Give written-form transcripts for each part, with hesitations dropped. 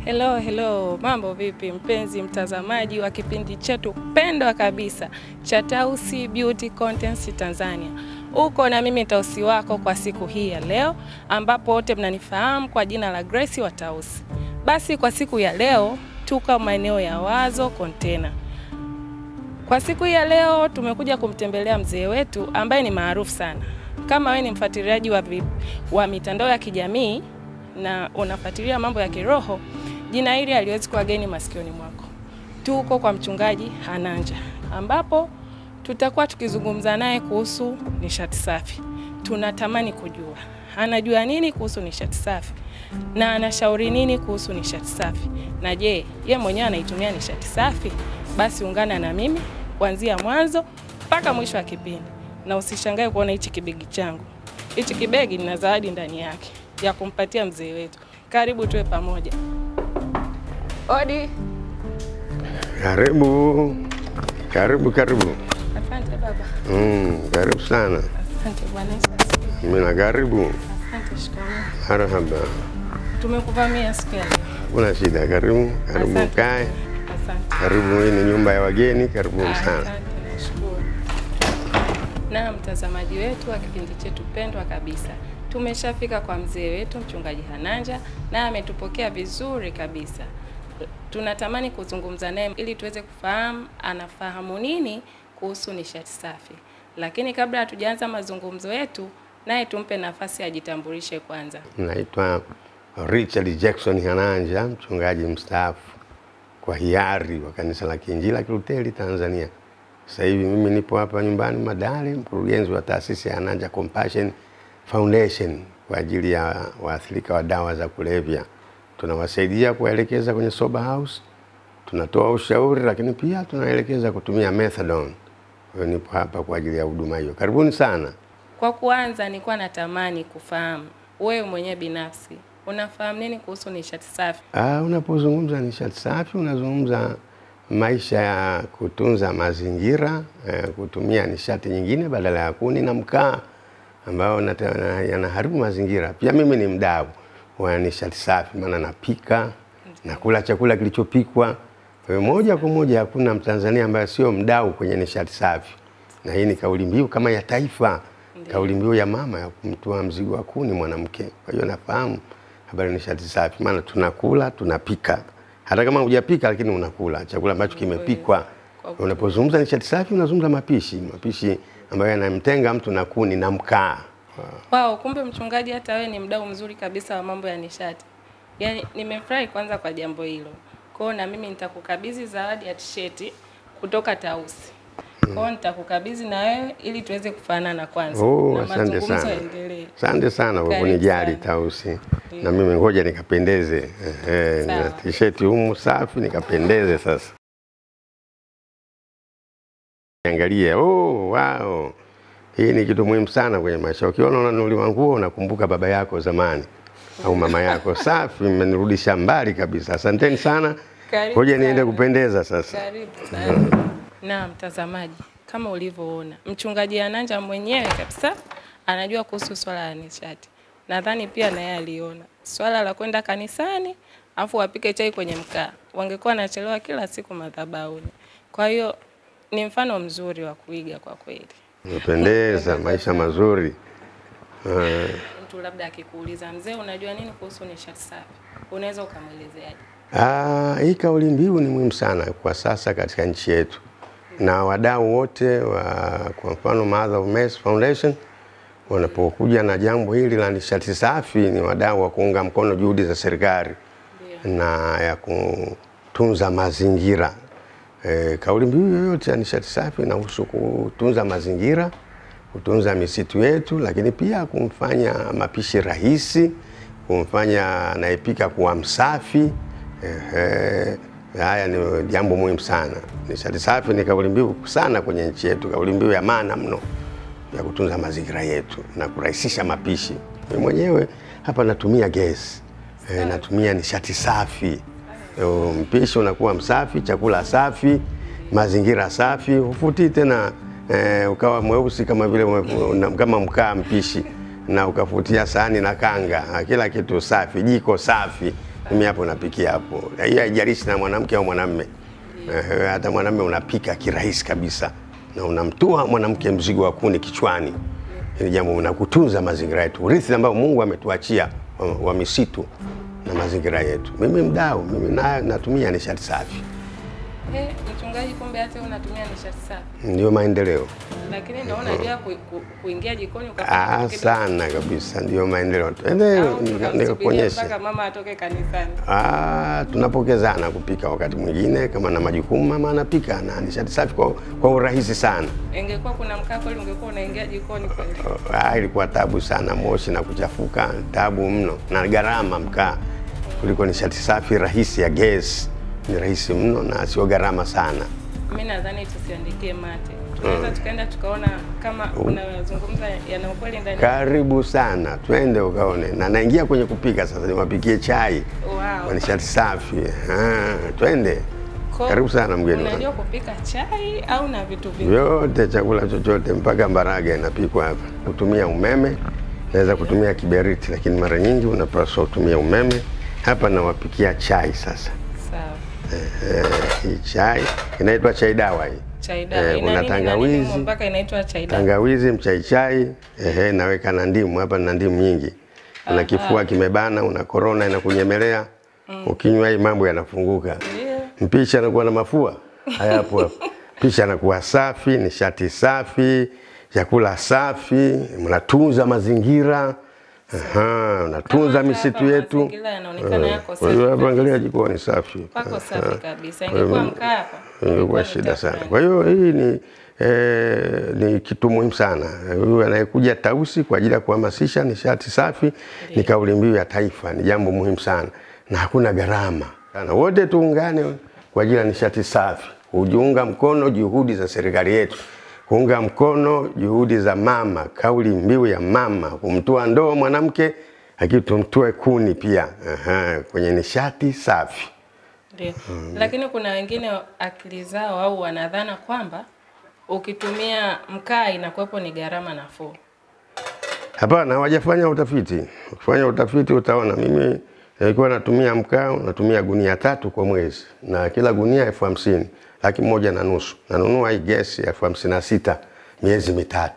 Hello, mambo vipi mpenzi mtazamaji wa kipindi chetu pendwa kabisa cha Tausi Beauty Contents Tanzania. Uko na mimi Tausi wako kwa siku hii ya leo, ambapo wote mnanifahamu kwa jina la Grace wa Tausi. Basi kwa siku ya leo tuko maeneo ya Wazo Container. Kwa siku hii ya leo tumekuja kumtembelea mzee wetu ambaye ni maarufu sana. Kama wewe ni mfuatiliaji wa mitandao ya kijamii na unafuatilia mambo ya kiroho, jina hili haliwezi kuwa geni masikioni mwako. Tuko kwa mchungaji Hananja, ambapo tutakuwa tukizungumza naye kuhusu nishati safi. Tunatamani kujua anajua nini kuhusu nishati safi na anashauri nini kuhusu nishati safi. Na je, yeye mwenyewe anaitumia nishati safi? Basi ungana na mimi kuanzia mwanzo mpaka mwisho wa kipindi. Na usishangae kuona hichi kibegi changu. Hichi kibegi nina zawadi ndani yake ya kumpatia mzee wetu. Karibu tuwe pamoja. Odi. Karibu. Asante baba. Karibu sana. Asante bwana. Mimi na karibu. Asante, shikamoo. Marhaba. Tumekuvamia siku ya leo. Kuna shida, karibu kae. Asante. Karibu, hii ni nyumba ya wageni, karibu sana. Asante, nashukuru. Na mtazamaji wetu wa kipindi chetu pendwa kabisa, tumeshafika kwa mzee wetu mchungaji Hananja na ametupokea vizuri kabisa. Tunatamani kuzungumza naye ili tuweze kufahamu anafahamu nini kuhusu nishati safi. Lakini kabla hatujaanza mazungumzo yetu, naye tumpe nafasi ajitambulishe kwanza. Naitwa Richard Jackson Hananja, mchungaji mstaafu kwa hiari wa kanisa la Kiinjili la Kilutheri Tanzania. Sasa hivi mimi nipo hapa nyumbani Madale, mkurugenzi wa taasisi ya Hananja Compassion Foundation kwa ajili ya waathirika wa dawa za kulevya. Tunawasaidia kuwaelekeza kwenye sober house, tunatoa ushauri, lakini pia tunaelekeza kutumia methadone. Kwa hiyo nipo hapa kwa ajili ya huduma hiyo. Karibuni sana. Kwa kuanza, nilikuwa natamani kufahamu wewe mwenyewe binafsi unafahamu nini kuhusu nishati safi? Unapozungumza nishati safi unazungumza maisha ya kutunza mazingira, kutumia nishati nyingine badala ya kuni na mkaa ambao yanaharibu mazingira. Pia mimi ni mdau wa nishati safi, maana napika, nakula chakula kilichopikwa. Kwa hiyo moja kwa moja hakuna Mtanzania ambaye sio mdau kwenye nishati safi. Na hii ni kauli mbiu kama ya taifa, kauli mbiu ya mama ya kumtoa mzigo wa kuni mwanamke. Kwa hiyo nafahamu habari ya nishati safi, maana tunakula, tunapika. Hata kama hujapika lakini unakula chakula ambacho kimepikwa. Unapozungumza nishati safi unazungumza mapishi ambayo yanamtenga mtu na kuni na mkaa. Wow, kumbe mchungaji hata wewe ni mdau mzuri kabisa wa mambo ya nishati. Yaani nimefurahi kwanza kwa jambo hilo. Kwa hiyo na mimi nitakukabidhi zawadi ya t-shirt kutoka Tausi. Kwa hiyo nitakukabidhi na wewe ili tuweze kufanana kwanza. Na Asante sana. Endelee. Asante sana kwa kunijali Tausi. Na mimi ngoja nikapendeze. Na t-shirt humu safi nikapendeze sasa. Angalia, wow. Hii ni kitu muhimu sana kwenye maisha. Ukiona unanunuliwa nguo unakumbuka baba yako zamani au mama yako. Safi, mmenirudisha mbali kabisa. Asanteni sana. Ngoja niende kupendeza sasa. Karibu sana. Na mtazamaji, kama ulivyoona, mchungaji Hananja mwenyewe kabisa anajua kuhusu swala la nishati. Nadhani pia na yeye aliona swala la kwenda kanisani afu wapike chai kwenye mkaa. Wangekuwa wanachelewa kila siku madhabahuni. Kwa hiyo ni mfano mzuri wa kuiga kwa kweli. Unapendeza, maisha mazuri. Mtu labda akikuuliza, mzee unajua nini kuhusu nishati safi? Unaweza ukamwelezeaje? Hii kauli mbiu ni muhimu sana kwa sasa katika nchi yetu. Na wadau wote kwa mfano Mother of Mercy Foundation wanapokuja na jambo hili la nishati safi, ni wadau wa kuunga mkono juhudi za serikali na ya kutunza mazingira. Kauli mbiu yoyote ya nishati safi inahusu kutunza mazingira, kutunza misitu yetu, lakini pia kumfanya mapishi rahisi, kumfanya anayepika kuwa msafi. Haya ni jambo muhimu sana. Nishati safi ni kauli mbiu sana kwenye nchi yetu, kauli mbiu ya maana mno ya kutunza mazingira yetu na kurahisisha mapishi. Mimi mwenyewe hapa natumia gesi, natumia nishati safi. Mpishi unakuwa msafi, chakula safi, mazingira safi, hufuti tena ukawa mweusi kama vile kama mkaa mpishi. na ukafutia sahani na kanga, kila kitu safi, jiko safi. Mimi hapo napikia hapo. Hiyo haijalishi na mwanamke au mwanamume. Hata mwanamume unapika kirahisi kabisa na unamtua mwanamke mzigo wa kuni kichwani. Ni jambo unakutunza mazingira yetu, urithi ambao Mungu ametuachia wa misitu na mazingira yetu. Mimi mdau, mimi natumia nishati safi. Mchungaji, kumbe hata unatumia nishati safi? Ndio maendeleo. Lakini ndio unajua kuingia jikoni ukafanya kitu sana kabisa, ndio maendeleo. Nikuonyeshe mpaka mama atoke kanisani. Tunapokezana kupika wakati mwingine kama na majukumu, mama anapika na nishati safi kwa urahisi sana. Ingekuwa kuna mkaa kweli ungekuwa unaingia jikoni kweli? Ilikuwa tabu sana, moshi na kuchafuka, tabu mno na gharama mkaa. Kuliko nishati safi rahisi ya gas, ni rahisi mno na sio gharama sana. Mimi nadhani tusiandikie mate. Tunaweza tukaenda tukaona kama unazungumza yana ukweli ndani. Karibu sana, twende ukaone. Na naingia kwenye kupika sasa, niwapikie chai. Wow. Nishati safi. Twende. Karibu sana mgeni. Unajua kupika chai au na vitu vingi? Yote, chakula chochote mpaka mbaraga inapikwa hapa. Kutumia umeme, naweza kutumia kiberiti, lakini mara nyingi unapaswa kutumia umeme. Hapa nawapikia chai sasa. Sawa. Hii chai inaitwa chai dawa hii. Chai dawa. Kuna tangawizi mpaka inaitwa chai dawa. Tangawizi, mchai, naweka na ndimu, hapa na ndimu nyingi. Una kifua kimebana, una corona inakunyemelea. Ukinywa hii mambo yanafunguka. Mpisha anakuwa na mafua. Haya hapo. Pisha anakuwa safi, nishati safi, chakula safi, mnatunza mazingira. Natunza misitu yetu. Mazingira yanaonekana yako safi. Hapa angalia jikoni safi. Pako safi kabisa. Ingekuwa mkaa hapa, ingekuwa shida sana. Kwa hiyo hii ni kitu muhimu sana. Huyu anayekuja Tausi kwa ajili ya kuhamasisha nishati safi ni kauli mbiu ya taifa, ni jambo muhimu sana na hakuna gharama. Wote tuungane kwa ajili ya nishati safi. Kujiunga mkono juhudi za serikali yetu. Kuunga mkono juhudi za mama, kauli mbiu ya mama, kumtoa ndoo mwanamke, lakini tumtoe kuni pia kwenye nishati safi. Ndio. Lakini kuna wengine akili zao au wanadhana kwamba ukitumia mkaa inakuwepo ni gharama nafuu. Hapana, hawajafanya utafiti. Ukifanya utafiti utaona mimi nilikuwa natumia mkaa, natumia gunia 3 kwa mwezi na kila gunia 50,000. 1,500,000. Nanunua hii gesi ya 56,000 miezi 3.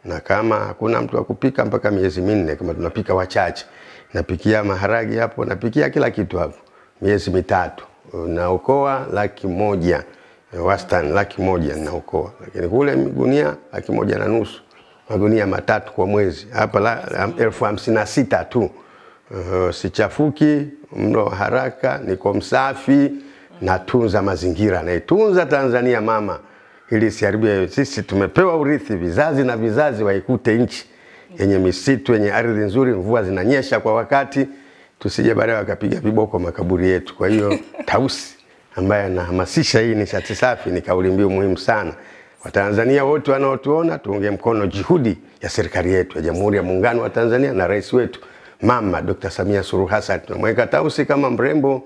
Na kama hakuna mtu wa kupika mpaka miezi 4 kama tunapika wachache. Napikia maharagi hapo, napikia kila kitu hapo. Miezi 3. Naokoa 100,000. Wastani 100,000 naokoa. Lakini kule gunia 1,500,000. Magunia 3 kwa mwezi. Hapa 56,000 tu. Sichafuki, mlo haraka, niko msafi. Natunza mazingira, naitunza Tanzania mama ili siharibie. Sisi tumepewa urithi, vizazi na vizazi waikute nchi yenye misitu, yenye ardhi nzuri, mvua zinanyesha kwa wakati, tusije baadaye wakapiga viboko makaburi yetu. Kwa hiyo Tausi ambaye anahamasisha hii nishati safi ni kauli mbiu muhimu sana. Watanzania wote wanaotuona tuunge mkono juhudi ya serikali yetu ya Jamhuri ya Muungano wa Tanzania na rais wetu Mama Dr. Samia Suluhu Hassan. Tunamweka Tausi kama mrembo,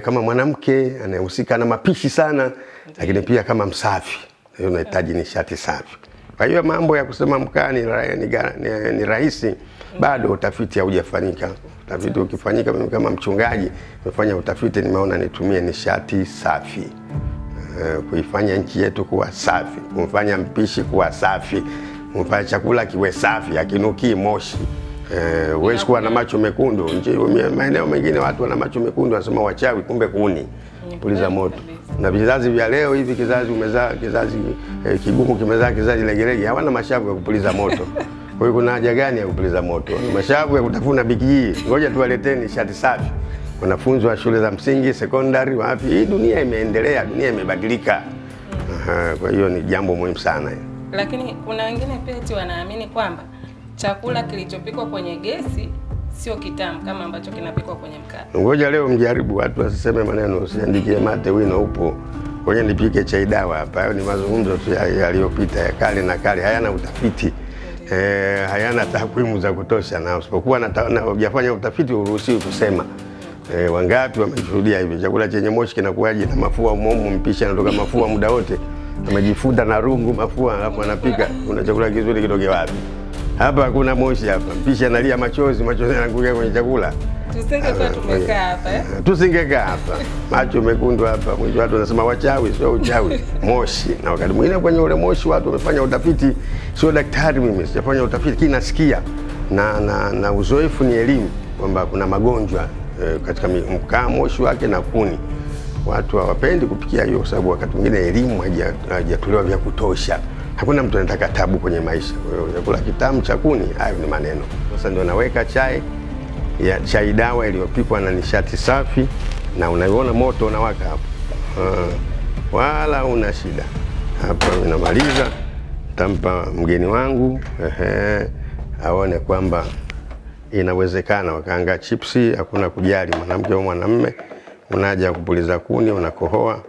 kama mwanamke anayehusika na mapishi sana, lakini pia kama msafi. Unahitaji nishati safi. Kwa hiyo mambo ya kusema mkaa ni rahisi, bado utafiti haujafanyika. Utafiti ukifanyika, mimi kama mchungaji nimefanya utafiti, nimeona nitumie nishati safi. Kuifanya nchi yetu kuwa safi, kumfanya mpishi kuwa safi, kumfanya chakula kiwe safi, hakinuki moshi. Huwezi kuwa na macho mekundu. Maeneo mengine watu wana macho mekundu wanasema wachawi, kumbe kuni. Puliza moto. Na vizazi vya leo hivi, kizazi umezaa kizazi kigumu, kimezaa kizazi legelege, hawana mashavu ya kupuliza moto. Kwa hiyo kuna haja gani ya kupuliza moto? Mashavu ya kutafuna bikiji. Ngoja tuwaleteni nishati safi. Wanafunzi wa shule za msingi, sekondari, wapi. Hii dunia imeendelea, dunia imebadilika. Kwa hiyo ni jambo muhimu sana. Lakini kuna wengine pia wanaamini kwamba chakula kilichopikwa kwenye gesi sio kitamu kama ambacho kinapikwa kwenye mkaa. Ngoja leo mjaribu, watu wasiseme maneno, usiandikie mate wino upo. Ngoja nipike chai dawa hapa. Hayo ni mazungumzo tu yaliyopita ya kale na kale, hayana utafiti. Hayana takwimu za kutosha, na usipokuwa na hujafanya utafiti uruhusiwi kusema. Wangapi wameshuhudia hivi, chakula chenye moshi kinakuaje na mafua umomo, mpisha anatoka mafua muda wote. Amejifuta na rungu mafua, alafu anapika. Kuna chakula kizuri kitoke wapi? Hapa hakuna moshi hapa. Mpishi analia machozi yanaangukia kwenye chakula. Tusingekuwa tumekaa hapa Tusingekaa hapa. Macho mekundu hapa. Mwisho watu wanasema wachawi, sio uchawi. Moshi. Na wakati mwingine kwenye ule moshi watu wamefanya utafiti, sio daktari mimi, sijafanya utafiti, kile nasikia. Na uzoefu ni elimu kwamba kuna magonjwa katika mkaa, moshi wake na kuni. Watu hawapendi kupikia hiyo kwa sababu wakati mwingine elimu haijatolewa vya kutosha. Hakuna mtu anataka tabu kwenye maisha. Kwa hiyo chakula kitamu cha kuni, hayo ni maneno. Sasa ndio naweka chai dawa iliyopikwa na nishati safi, na unaiona moto unawaka hapo. Wala una shida. Hapa ninamaliza, tampa mgeni wangu aone kwamba inawezekana. Wakaanga chipsi, hakuna kujali mwanamke au mwanamume. Unaja kupuliza kuni, unakohoa,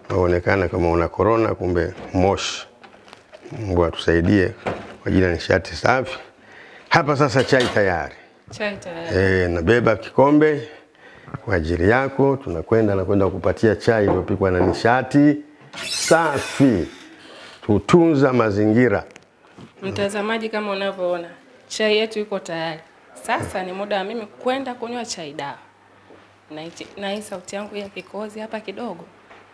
unaonekana kama una corona, kumbe moshi. Mungu atusaidie kwa ajili ya nishati safi. Hapa sasa chai tayari. Chai tayari. Nabeba kikombe kwa ajili yako. Tunakwenda kupatia chai iliyopikwa na nishati safi. Tutunza mazingira. Mtazamaji, kama unavyoona, chai yetu iko tayari. Sasa ni muda wa mimi kwenda kunywa chai dawa. Na hii sauti yangu ya kikozi hapa kidogo,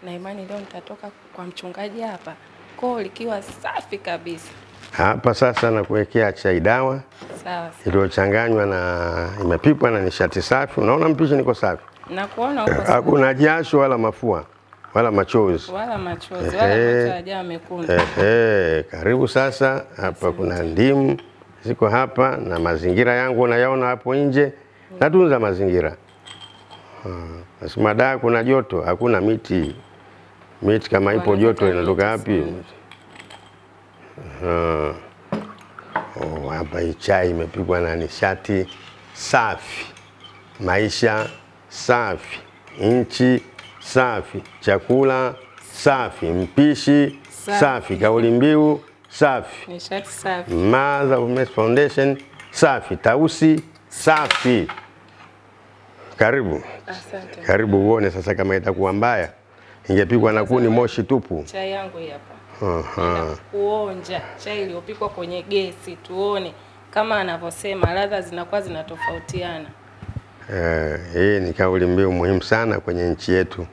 na imani leo nitatoka kwa mchungaji hapa koo likiwa safi kabisa. Hapa sasa nakuwekea chai dawa. Sawa. Iliyochanganywa na imepikwa na nishati safi. Unaona mpishi niko safi? Nakuona uko safi. Hakuna jasho wala mafua wala machozi. Wala machozi, wala macho haja mekundu. Karibu sasa. Hapa kuna ndimu ziko hapa na mazingira yangu unayaona hapo nje. Natunza mazingira. Nasema kuna joto, hakuna miti. Miti kama ipo joto inatoka wapi? Hapa hii chai imepikwa na nishati safi. Maisha safi, nchi safi, chakula safi, mpishi safi, kauli mbiu safi, nishati safi, Mother of Mercy Foundation safi, Tausi safi. Karibu. Asante. Karibu uone sasa kama itakuwa mbaya. Ingepikwa na kuni moshi tupu. Chai yangu hapa. Kuonja chai iliyopikwa kwenye gesi, tuone kama anavyosema ladha zinakuwa zinatofautiana. Hii ni kauli mbiu muhimu sana kwenye nchi yetu.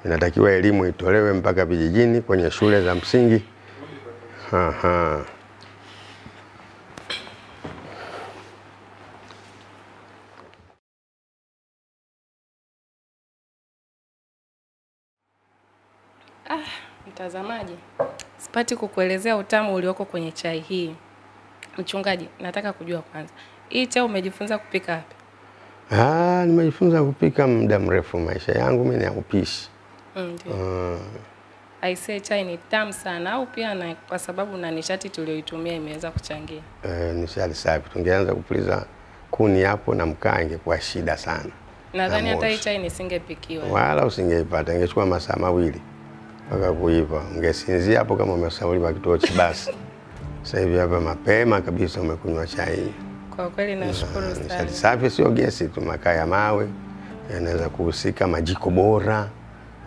Inatakiwa elimu itolewe mpaka vijijini kwenye shule za msingi. Mtazamaji, sipati kukuelezea utamu ulioko kwenye chai hii. Mchungaji, nataka kujua kwanza, hii chai umejifunza kupika wapi? Nimejifunza kupika muda mrefu. Maisha yangu mimi ni ya upishi. I say chai ni tamu sana, au pia na kwa sababu na nishati tuliyoitumia imeweza kuchangia? Nishati safi. Tungeanza kupuliza kuni hapo na mkaa ingekuwa shida sana. Nadhani hata hii chai nisingepikiwa. Wala usingeipata, ingechukua masaa mawili mpaka kuiva. Ungesinzia hapo kama umesauliwa kituo cha basi. Sasa hivi hapa mapema kabisa umekunywa chai. Kwa kweli nashukuru sana. Nishati safi, sio gesi tu, makaa ya mawe yanaweza kuhusika, majiko bora.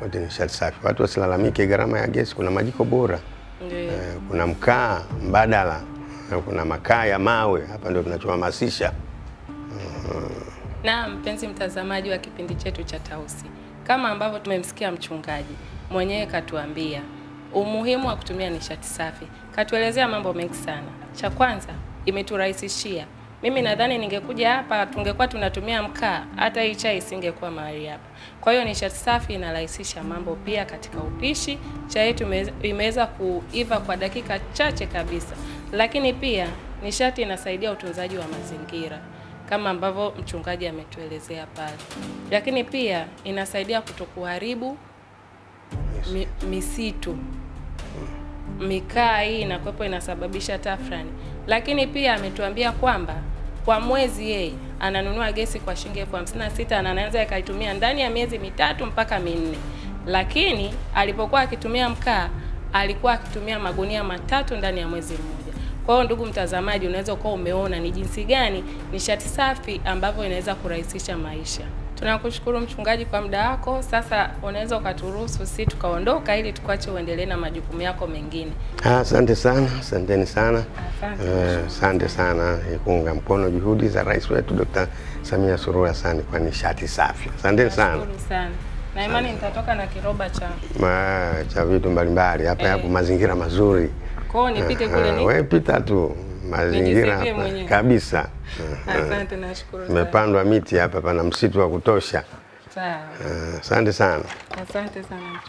Wote nishati safi. Watu wasilalamike gharama ya gesi, kuna majiko bora. Ndiyo. Kuna mkaa mbadala, kuna makaa ya mawe. Hapa ndio tunachohamasisha. Na mpenzi mtazamaji wa kipindi chetu cha Tausi, kama ambavyo tumemsikia mchungaji mwenyewe katuambia umuhimu wa kutumia nishati safi. Katuelezea mambo mengi sana. Cha kwanza, imeturahisishia. Mimi nadhani ningekuja hapa tungekuwa tunatumia mkaa, hata hii chai isingekuwa mahali hapa. Kwa hiyo nishati safi inarahisisha mambo pia katika upishi. Chai yetu imeweza kuiva kwa dakika chache kabisa. Lakini pia nishati inasaidia utunzaji wa mazingira, kama ambavyo mchungaji ametuelezea pale. Lakini pia inasaidia kutokuharibu misitu. Mikaa hii inakuwepo inasababisha tafrani. Lakini pia ametuambia kwamba kwa mwezi yeye ananunua gesi kwa shilingi 56,000 na anaweza akaitumia ndani ya miezi 3 mpaka 4. Lakini alipokuwa akitumia mkaa alikuwa akitumia magunia 3 ndani ya mwezi mmoja. Kwa hiyo ndugu mtazamaji, unaweza kuwa umeona ni jinsi gani nishati safi ambavyo inaweza kurahisisha maisha. Tunakushukuru mchungaji kwa muda wako. Sasa unaweza ukaturuhusu sisi tukaondoka ili tukuache uendelee na majukumu yako mengine. Asante sana, asanteni sana. Asante sana kuunga mkono juhudi za rais wetu Dr. Samia Suluhu Hassan kwa nishati safi. Asanteni sana. Nashukuru sana. Na imani nitatoka na kiroba cha vitu mbalimbali hapa hapo, mazingira mazuri. Kwa hiyo nipite kule ni? Wewe pita tu, mazingira kabisa. Asante, nashukuru sana. Nimepandwa miti hapa, pana msitu wa kutosha. Sawa. Asante sana. Asante sana.